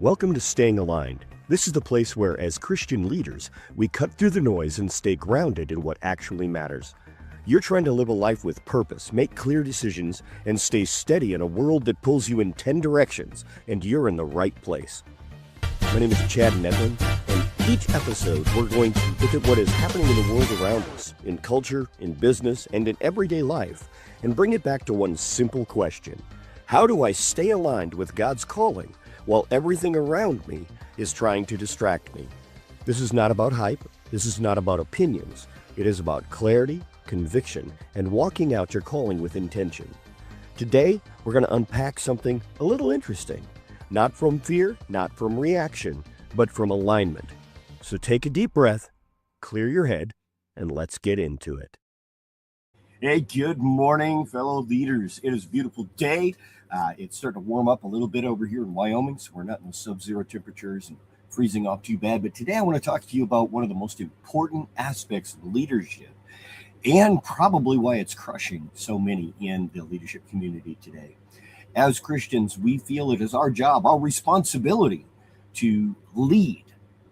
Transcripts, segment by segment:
Welcome to Staying Aligned. This is the place where, as Christian leaders, we cut through the noise and stay grounded in what actually matters. You're trying to live a life with purpose, make clear decisions, and stay steady in a world that pulls you in 10 directions, and you're in the right place. My name is Chad Nedlin, and each episode we're going to look at what is happening in the world around us, in culture, in business, and in everyday life, and bring it back to one simple question. How do I stay aligned with God's calling while everything around me is trying to distract me? This is not about hype. This is not about opinions. It is about clarity, conviction, and walking out your calling with intention. Today, we're going to unpack something a little interesting. Not from fear, not from reaction, but from alignment. So take a deep breath, clear your head, and let's get into it. Hey, good morning, fellow leaders. It is a beautiful day. It's starting to warm up a little bit over here in Wyoming, so we're not in the sub-zero temperatures and freezing off too bad. But today I want to talk to you about one of the most important aspects of leadership and probably why it's crushing so many in the leadership community today. As Christians, we feel it is our job, our responsibility to lead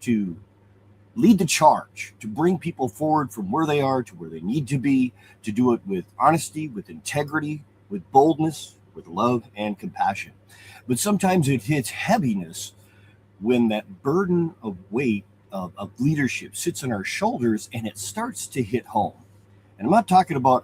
the charge, to bring people forward from where they are to where they need to be, to do it with honesty, with integrity, with boldness, with love and compassion. But sometimes it hits heaviness when that burden of weight of leadership sits on our shoulders and it starts to hit home. And I'm not talking about,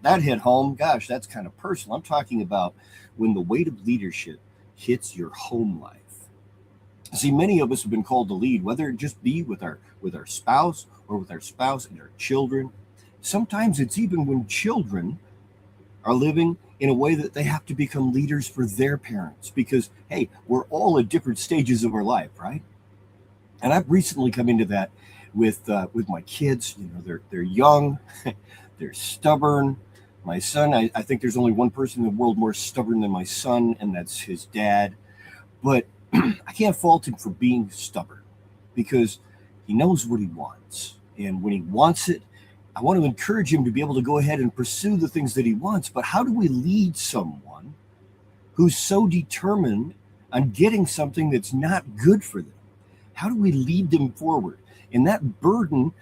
that hit home. Gosh, that's kind of personal. I'm talking about when the weight of leadership hits your home life. See, many of us have been called to lead, whether it just be with our spouse or with our spouse and our children. Sometimes it's even when children are living in a way that they have to become leaders for their parents because, hey, we're all at different stages of our life, right? And I've recently come into that with my kids. You know, they're young, they're stubborn. My son, I think there's only one person in the world more stubborn than my son, and that's his dad. But I can't fault him for being stubborn because he knows what he wants. And when he wants it, I want to encourage him to be able to go ahead and pursue the things that he wants. But how do we lead someone who's so determined on getting something that's not good for them? How do we lead them forward? And that burden,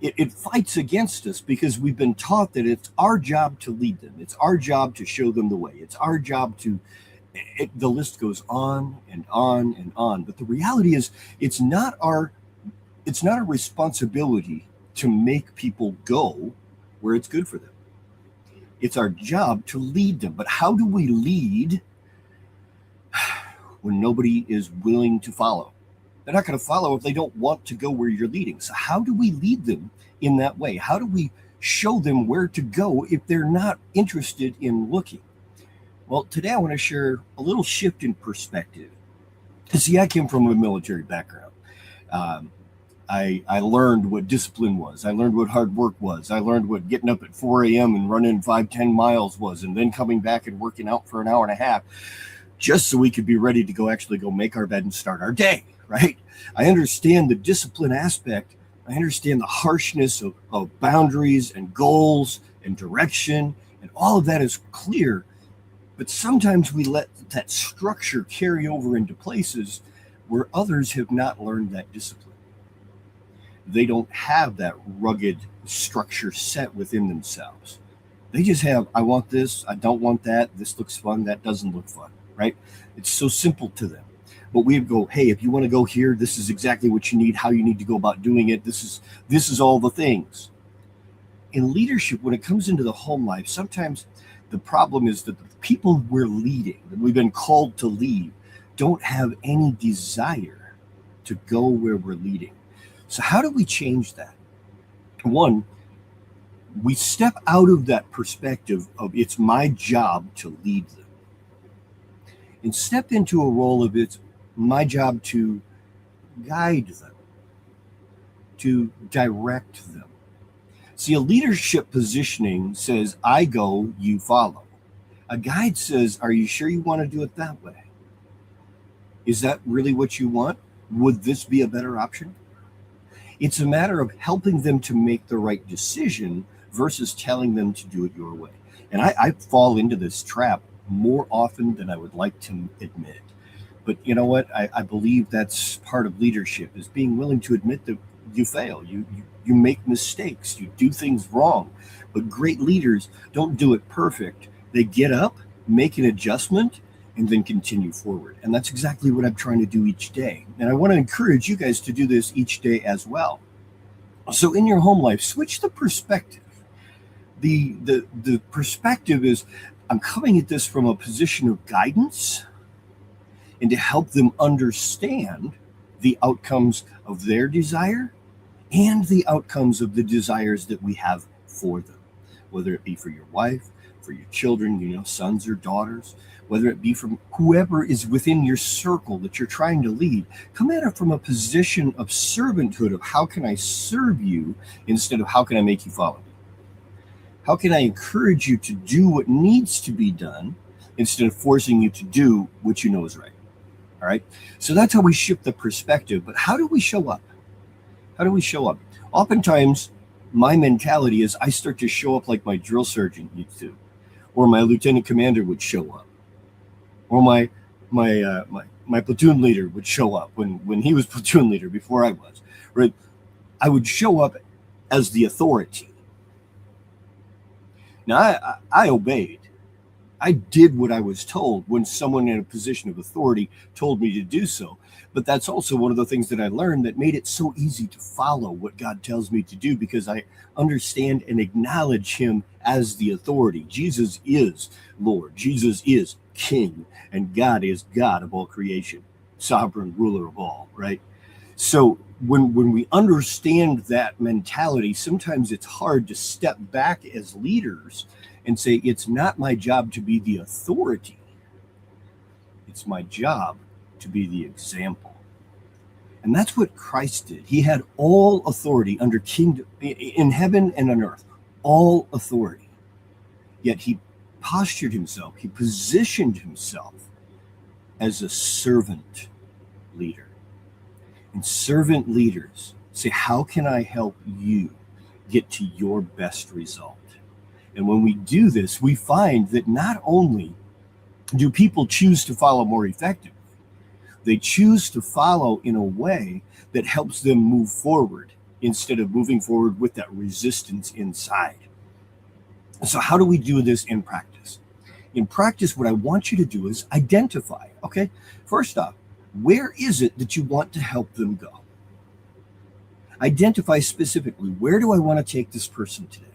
it fights against us because we've been taught that it's our job to lead them. It's our job to show them the way. It's our job to, the list goes on and on and on. But the reality is it's not our responsibility to make people go where it's good for them. It's our job to lead them. But how do we lead when nobody is willing to follow? They're not going to follow if they don't want to go where you're leading. So how do we lead them in that way? How do we show them where to go if they're not interested in looking? Well, today I want to share a little shift in perspective. See, I came from a military background. I learned what discipline was. I learned what hard work was. I learned what getting up at 4 a.m. and running 5-10 miles was, and then coming back and working out for an hour and a half just so we could be ready to go make our bed and start our day, right? I understand the discipline aspect. I understand the harshness of boundaries and goals and direction, and all of that is clear. But sometimes we let that structure carry over into places where others have not learned that discipline. They don't have that rugged structure set within themselves. They just have, I want this, I don't want that, this looks fun, that doesn't look fun, right? It's so simple to them. But we go, hey, if you want to go here, this is exactly what you need, how you need to go about doing it. This is all the things. In leadership, when it comes into the home life, sometimes the problem is that the people we're leading, that we've been called to lead, don't have any desire to go where we're leading. So how do we change that? One, we step out of that perspective of it's my job to lead them and step into a role of it's my job to guide them, to direct them. See, a leadership positioning says, I go, you follow. A guide says, are you sure you want to do it that way? Is that really what you want? Would this be a better option? It's a matter of helping them to make the right decision versus telling them to do it your way. And I fall into this trap more often than I would like to admit. But you know what? I believe that's part of leadership, is being willing to admit that you fail. You make mistakes. You do things wrong. But great leaders don't do it perfect. They get up, make an adjustment, and then continue forward. And that's exactly what I'm trying to do each day. And I want to encourage you guys to do this each day as well. So in your home life, switch the perspective. The perspective is, I'm coming at this from a position of guidance and to help them understand the outcomes of their desire and the outcomes of the desires that we have for them, whether it be for your wife, for your children, sons or daughters, whether it be from whoever is within your circle that you're trying to lead. Come at it from a position of servanthood, of how can I serve you instead of how can I make you follow me? How can I encourage you to do what needs to be done instead of forcing you to do what you know is right? All right. So that's how we shift the perspective. But how do we show up? How do we show up? Oftentimes, my mentality is I start to show up like my drill sergeant used to, or my lieutenant commander would show up, or my platoon leader would show up when he was platoon leader before I was. Right? I would show up as the authority. Now, I obeyed. I did what I was told when someone in a position of authority told me to do so. But that's also one of the things that I learned that made it so easy to follow what God tells me to do, because I understand and acknowledge him as the authority. Jesus is Lord. Jesus is King. And God is God of all creation, sovereign ruler of all, right? So when we understand that mentality, sometimes it's hard to step back as leaders and say, it's not my job to be the authority. It's my job to be the example. And that's what Christ did. He had all authority under kingdom in heaven and on earth, all authority. Yet he postured himself, he positioned himself as a servant leader. And servant leaders say, how can I help you get to your best result? And when we do this, we find that not only do people choose to follow more effectively, they choose to follow in a way that helps them move forward instead of moving forward with that resistance inside. So how do we do this in practice? In practice, what I want you to do is identify, okay? First off, where is it that you want to help them go? Identify specifically, where do I want to take this person today?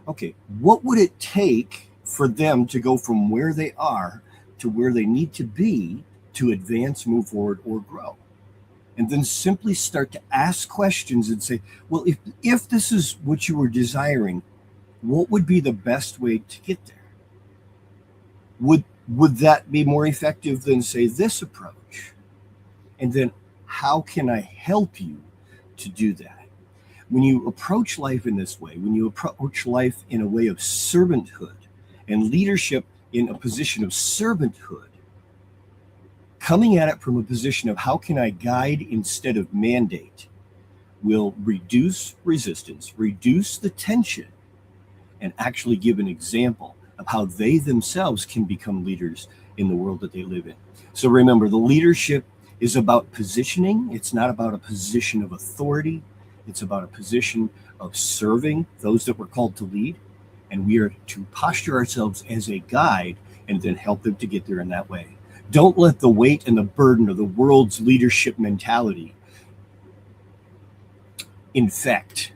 Okay, what would it take for them to go from where they are to where they need to be to advance, move forward, or grow? And then simply start to ask questions and say, well, if this is what you were desiring, what would be the best way to get there? Would that be more effective than, say, this approach? And then how can I help you to do that? When you approach life in this way, when you approach life in a way of servanthood and leadership in a position of servanthood, coming at it from a position of how can I guide instead of mandate will reduce resistance, reduce the tension, and actually give an example of how they themselves can become leaders in the world that they live in. So remember, the leadership is about positioning. It's not about a position of authority. It's about a position of serving those that we're called to lead. And we are to posture ourselves as a guide and then help them to get there in that way. Don't let the weight and the burden of the world's leadership mentality infect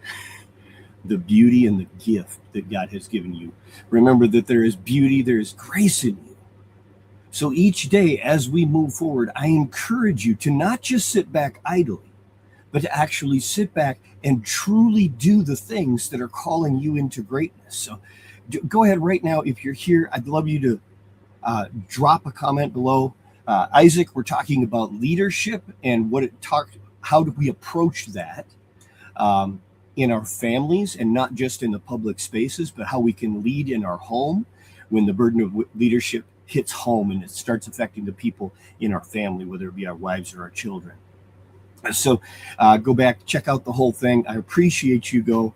the beauty and the gift that God has given you. Remember that there is beauty, there is grace in you. So each day as we move forward, I encourage you to not just sit back idly, but to actually sit back and truly do the things that are calling you into greatness. So go ahead right now. If you're here, I'd love you to drop a comment below. Isaac, we're talking about leadership and how do we approach that in our families, and not just in the public spaces, but how we can lead in our home when the burden of leadership hits home and it starts affecting the people in our family, whether it be our wives or our children. So go back, check out the whole thing. I appreciate you.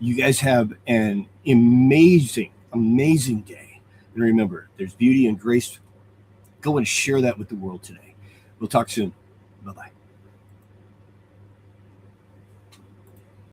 You guys have an amazing day. And remember, there's beauty and grace Go and share that with the world today. We'll talk soon. Bye-bye.